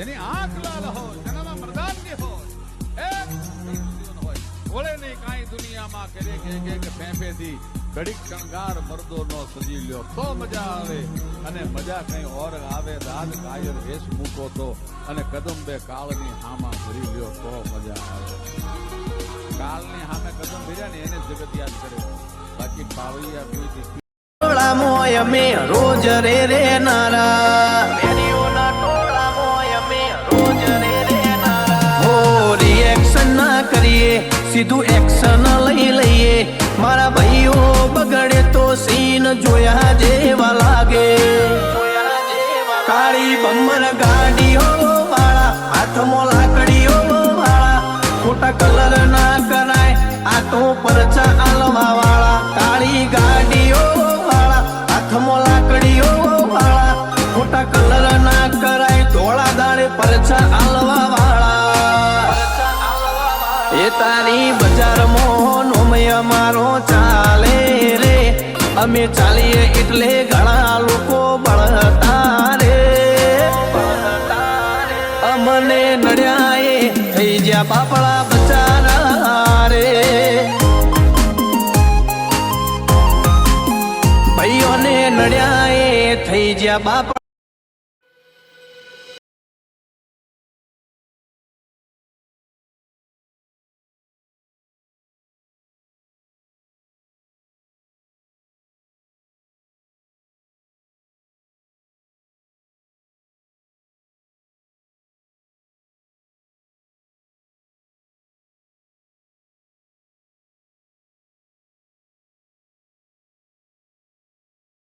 જેની આંખ લાલ હોય, જેનામાં મરદાનગી હોય, એક જીવન હોય. ઓળે નહીં કાંઈ દુનિયામાં કરે કે ફેંફેથી ઘડીક શણગાર મરદો નો સજી લ્યો તો મજા આવે. અને મજા કઈ ઓર આવે, રાજ કાયર વેશ મૂકો તો, અને કદમ બે કાળની હામાં ભરી લ્યો તો મજા આવે. કાળની હામે કદમ ભર્યા ને એને જગત યાદ કરે, બાકી કાવડિયા કોઈ મોય મે રોજ રે રે નારા મેરીઓના ટોળા મોય મે રોજ રે રે નારા હો રિએક્શન ના કરીએ, સીધું એક્શન લઈ લઈએ. મારા ભાઈઓ બગડે તો સીન જોયા જેવા લાગે. કાળી બમ્મર ગાડીઓ વાળા, હાથમાં લાકડીઓ વાળા, ખોટા કલર ના કરાય આ તો પરચા આલવા વાળા. કાળી ગાડીઓ હાથમાં લાકડીઓ વાળા, ખોટા કલર ના કરાય ધોળા દાડે પરચા આલવા વાળા. એ તારી બજારમાં નોમય મારો ચાલે રે, અમે ચાલીએ એટલે ઘણા લોકો બળતા રે. અમને નડ્યા એ થઈ જ્યાં બાપડા બચારા રે. ભાઈઓને નડ્યા એ થઈ જ્યાં બાપ